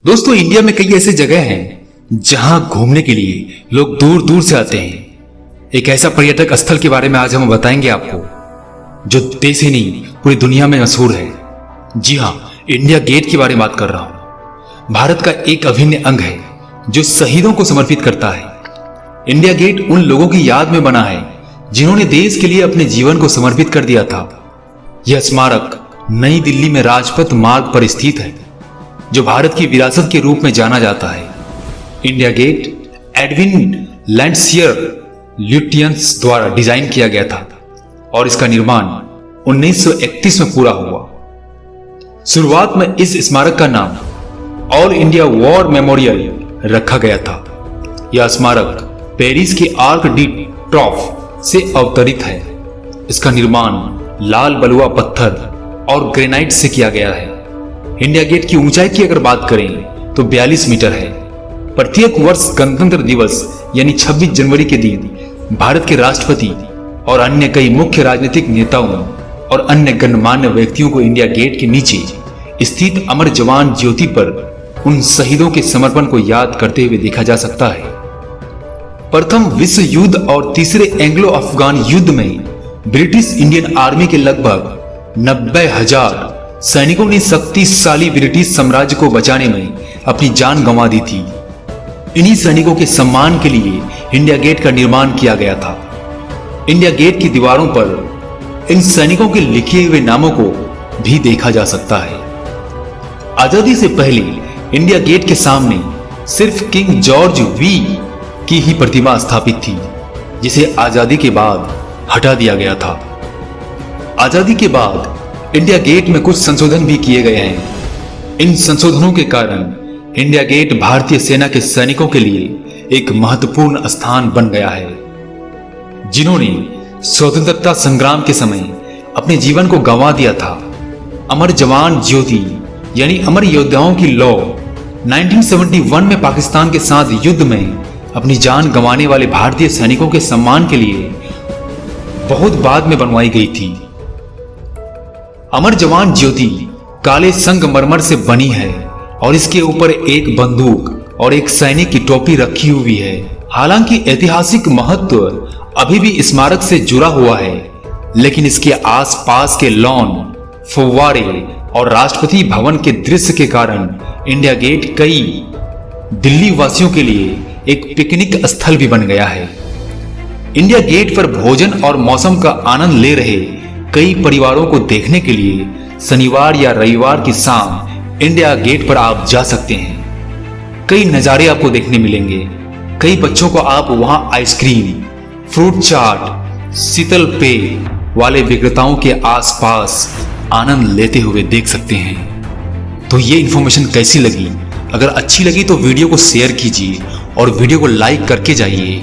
दोस्तों, इंडिया में कई ऐसे जगह हैं जहां घूमने के लिए लोग दूर दूर से आते हैं। एक ऐसा पर्यटक स्थल के बारे में आज हम बताएंगे आपको जो देश ही नहीं पूरी दुनिया में मशहूर है। जी हां, इंडिया गेट के बारे में बात कर रहा हूं। भारत का एक अभिन्न अंग है जो शहीदों को समर्पित करता है। इंडिया गेट उन लोगों की याद में बना है जिन्होंने देश के लिए अपने जीवन को समर्पित कर दिया था। यह स्मारक नई दिल्ली में राजपथ मार्ग पर स्थित है जो भारत की विरासत के रूप में जाना जाता है। इंडिया गेट एडविन लैंडसियर ल्यूटियंस द्वारा डिजाइन किया गया था और इसका निर्माण 1931 में पूरा हुआ। शुरुआत में इस स्मारक का नाम ऑल इंडिया वॉर मेमोरियल रखा गया था। यह स्मारक पेरिस के आर्क डी ट्रॉफ से अवतरित है। इसका निर्माण लाल बलुआ पत्थर और ग्रेनाइट से किया गया है। इंडिया गेट की ऊंचाई की अगर बात करें तो 42 मीटर है। प्रत्येक वर्ष गणतंत्र दिवस यानी 26 जनवरी के दिन भारत के राष्ट्रपति और अन्य कई मुख्य राजनीतिक नेताओं और अन्य गणमान्य व्यक्तियों को इंडिया गेट के नीचे स्थित अमर जवान ज्योति पर उन शहीदों के समर्पण को याद करते हुए देखा जा सकता है। प्रथम विश्व युद्ध और तीसरे एंग्लो अफगान युद्ध में ब्रिटिश इंडियन आर्मी के लगभग 90,000 सैनिकों ने शक्तिशाली ब्रिटिश साम्राज्य को बचाने में अपनी जान गंवा दी थी। इन्हीं सैनिकों के सम्मान के लिए इंडिया गेट का निर्माण किया गया था। इंडिया गेट की दीवारों पर इन सैनिकों के लिखे हुए नामों को भी देखा जा सकता है। आजादी से पहले इंडिया गेट के सामने सिर्फ किंग जॉर्ज वी की ही प्रतिमा स्थापित थी, जिसे आजादी के बाद हटा दिया गया था। आजादी के बाद इंडिया गेट में कुछ संशोधन भी किए गए हैं। इन संशोधनों के कारण इंडिया गेट भारतीय सेना के सैनिकों के लिए एक महत्वपूर्ण स्थान बन गया है, जिन्होंने स्वतंत्रता संग्राम के समय अपने जीवन को गंवा दिया था। अमर जवान ज्योति यानी अमर योद्धाओं की लौ 1971 में पाकिस्तान के साथ युद्ध में अपनी जान गंवाने वाले भारतीय सैनिकों के सम्मान के लिए बहुत बाद में बनवाई गई थी। अमर जवान ज्योति काले संगमरमर से बनी है और इसके ऊपर एक बंदूक और एक सैनिक की टोपी रखी हुई है। हालांकि ऐतिहासिक महत्व अभी भी स्मारक से जुड़ा हुआ है, लेकिन इसके आसपास के लॉन, फव्वारे और राष्ट्रपति भवन के दृश्य के कारण इंडिया गेट कई दिल्ली वासियों के लिए एक पिकनिक स्थल भी बन गया है। इंडिया गेट पर भोजन और मौसम का आनंद ले रहे कई परिवारों को देखने के लिए शनिवार या रविवार की शाम इंडिया गेट पर आप जा सकते हैं। कई नज़ारे आपको देखने मिलेंगे। कई बच्चों को आप वहां आइसक्रीम, फ्रूट चाट, शीतल पेय वाले विक्रेताओं के आसपास आनंद लेते हुए देख सकते हैं। तो ये इंफॉर्मेशन कैसी लगी? अगर अच्छी लगी तो वीडियो को शेयर कीजिए और वीडियो को लाइक करके जाइए।